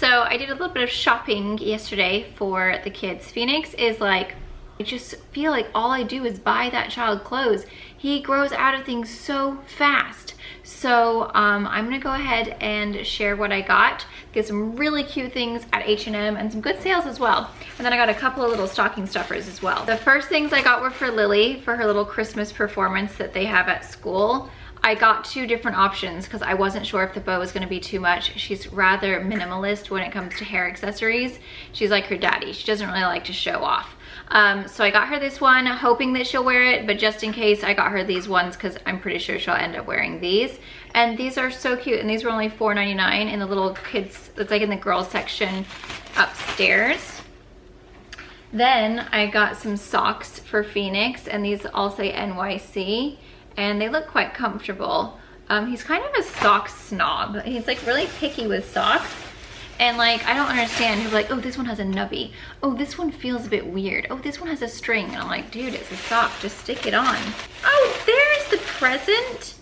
So I did a little bit of shopping yesterday for the kids. Phoenix is like, I just feel like all I do is buy that child clothes. He grows out of things so fast. So I'm gonna go ahead and share what I got. Get some really cute things at H&M and some good sales as well. And then I got a couple of little stocking stuffers as well. The first things I got were for Lily for her little Christmas performance that they have at school. I got two different options because I wasn't sure if the bow was going to be too much. She's rather minimalist when it comes to hair accessories. She's like her daddy. She doesn't really like to show off. So I got her this one, hoping that she'll wear it, but just in case, I got her these ones because I'm pretty sure she'll end up wearing these. And these are so cute, and these were only $4.99 in the little kids, it's like in the girls section upstairs. Then I got some socks for Phoenix, and these all say NYC. And they look quite comfortable. He's kind of a sock snob. He's like really picky with socks. And like, I don't understand. He'll be like, oh, this one has a nubby. Oh, this one feels a bit weird. Oh, this one has a string. And I'm like, dude, it's a sock, just stick it on. Oh, there's the present.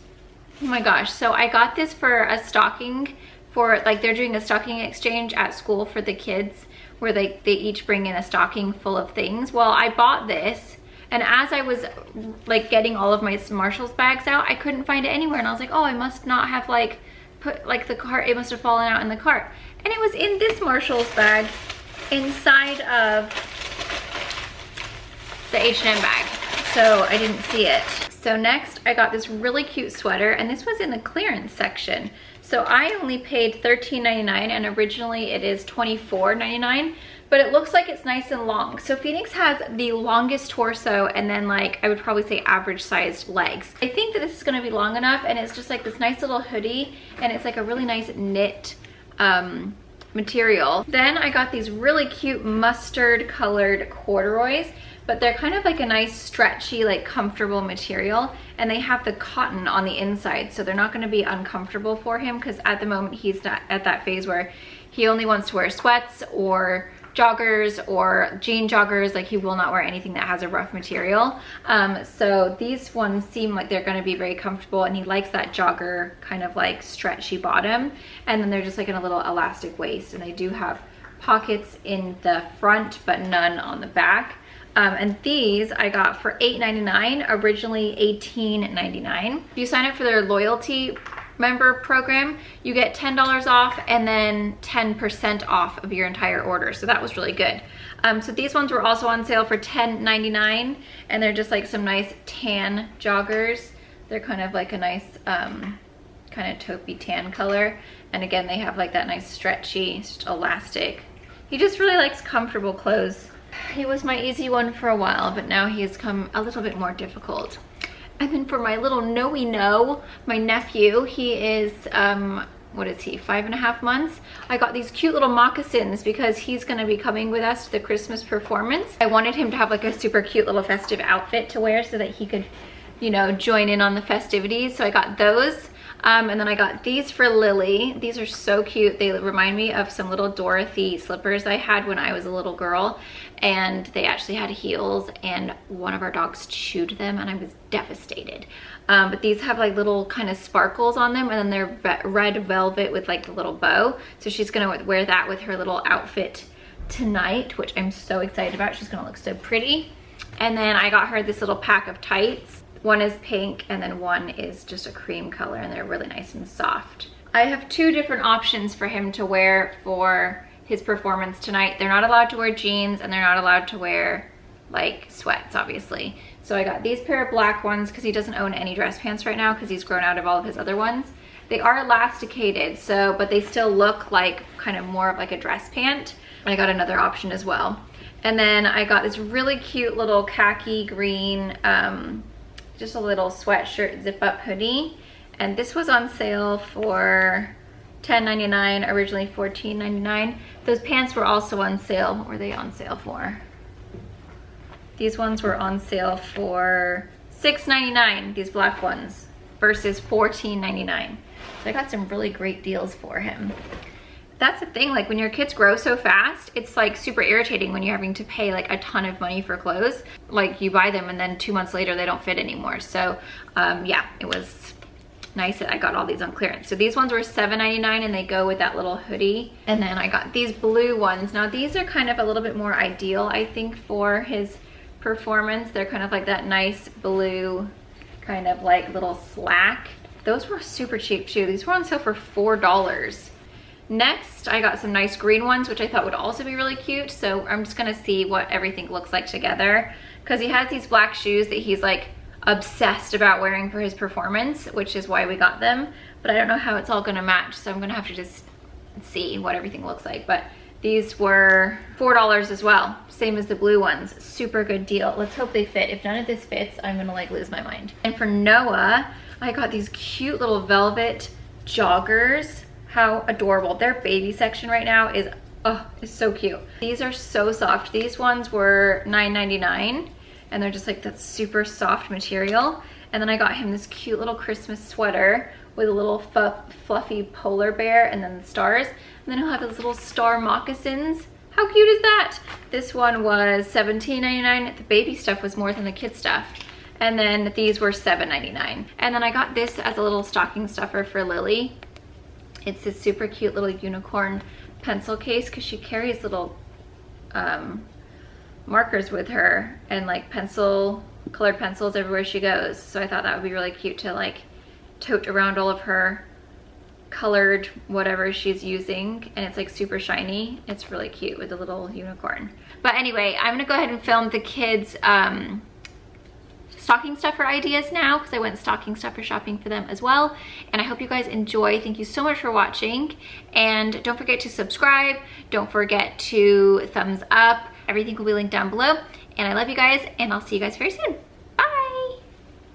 Oh my gosh, so I got this for a stocking for, like they're doing a stocking exchange at school for the kids where they each bring in a stocking full of things. Well, I bought this. And as I was like getting all of my Marshalls bags out, I couldn't find it anywhere. And I was like, oh, I must not have like put like the cart, it must have fallen out in the cart. And it was in this Marshalls bag inside of the H&M bag. So I didn't see it. So next I got this really cute sweater, and this was in the clearance section. So I only paid $13.99 and originally it is $24.99. But it looks like it's nice and long. So Phoenix has the longest torso and then like, I would probably say average sized legs. I think that this is gonna be long enough, and it's just like this nice little hoodie, and it's like a really nice knit material. Then I got these really cute mustard colored corduroys, but they're kind of like a nice stretchy, like comfortable material, and they have the cotton on the inside, so they're not gonna be uncomfortable for him, because at the moment he's not at that phase where he only wants to wear sweats or joggers or jean joggers. Like, he will not wear anything that has a rough material. So these ones seem like they're going to be very comfortable, and he likes that jogger kind of like stretchy bottom, and then they're just like in a little elastic waist, and they do have pockets in the front but none on the back. And these I got for $8.99, originally $18.99. If you sign up for their loyalty member program, you get $10 off and then 10% off of your entire order. So that was really good. So these ones were also on sale for $10.99, and they're just like some nice tan joggers. They're kind of like a nice kind of taupey tan color. And again, they have like that nice stretchy, just elastic. He just really likes comfortable clothes. He was my easy one for a while, but now he has come a little bit more difficult. And then for my little Noe, my nephew, he is, what is he, 5.5 months? I got these cute little moccasins because he's gonna be coming with us to the Christmas performance. I wanted him to have like a super cute little festive outfit to wear so that he could, you know, join in on the festivities. So I got those. And then I got these for Lily. These are so cute. They remind me of some little Dorothy slippers I had when I was a little girl. And they actually had heels, and one of our dogs chewed them, and I was devastated. But these have like little kind of sparkles on them, and then they're red velvet with like the little bow. So she's gonna wear that with her little outfit tonight, which I'm so excited about. She's gonna look so pretty. And then I got her this little pack of tights. One is pink, and then one is just a cream color, and they're really nice and soft. I have two different options for him to wear for his performance tonight. They're not allowed to wear jeans, and they're not allowed to wear like sweats, obviously. So I got these pair of black ones because he doesn't own any dress pants right now because he's grown out of all of his other ones. They are elasticated, so, but they still look like kind of more of like a dress pant. I got another option as well. And then I got this really cute little khaki green, just a little sweatshirt zip up hoodie. And this was on sale for $10.99, originally $14.99. Those pants were also on sale. What were they on sale for? These ones were on sale for $6.99, these black ones, versus $14.99. So I got some really great deals for him. That's the thing, like when your kids grow so fast, it's like super irritating when you're having to pay like a ton of money for clothes. Like you buy them and then 2 months later they don't fit anymore. So yeah, it was nice that I got all these on clearance. So these ones were $7.99 and they go with that little hoodie. And then I got these blue ones. Now these are kind of a little bit more ideal, I think, for his performance. They're kind of like that nice blue, kind of like little slack. Those were super cheap too. These were on sale for $4. Next, I got some nice green ones, which I thought would also be really cute. So I'm just gonna see what everything looks like together. Because he has these black shoes that he's like obsessed about wearing for his performance, which is why we got them, but I don't know how it's all gonna match, so I'm gonna have to just see what everything looks like. But these were $4 as well, same as the blue ones. Super good deal. Let's hope they fit. If none of this fits, I'm gonna like lose my mind. And for Noah, I got these cute little velvet joggers. How adorable. Their baby section right now is, oh, it's so cute. These are so soft. These ones were $9.99. And they're just like that super soft material. And then I got him this cute little Christmas sweater with a little fluffy polar bear and then the stars. And then he'll have his little star moccasins. How cute is that? This one was $17.99. The baby stuff was more than the kid stuff. And then these were $7.99. And then I got this as a little stocking stuffer for Lily. It's this super cute little unicorn pencil case because she carries little markers with her and like colored pencils everywhere she goes. So I thought that would be really cute to like tote around all of her colored whatever she's using, and it's like super shiny. It's really cute with a little unicorn. But anyway, I'm gonna go ahead and film the kids stocking stuffer ideas now, because I went stocking stuffer shopping for them as well. And I hope you guys enjoy. Thank you so much for watching, and don't forget to subscribe, don't forget to thumbs up. Everything will be linked down below, and I love you guys, and I'll see you guys very soon.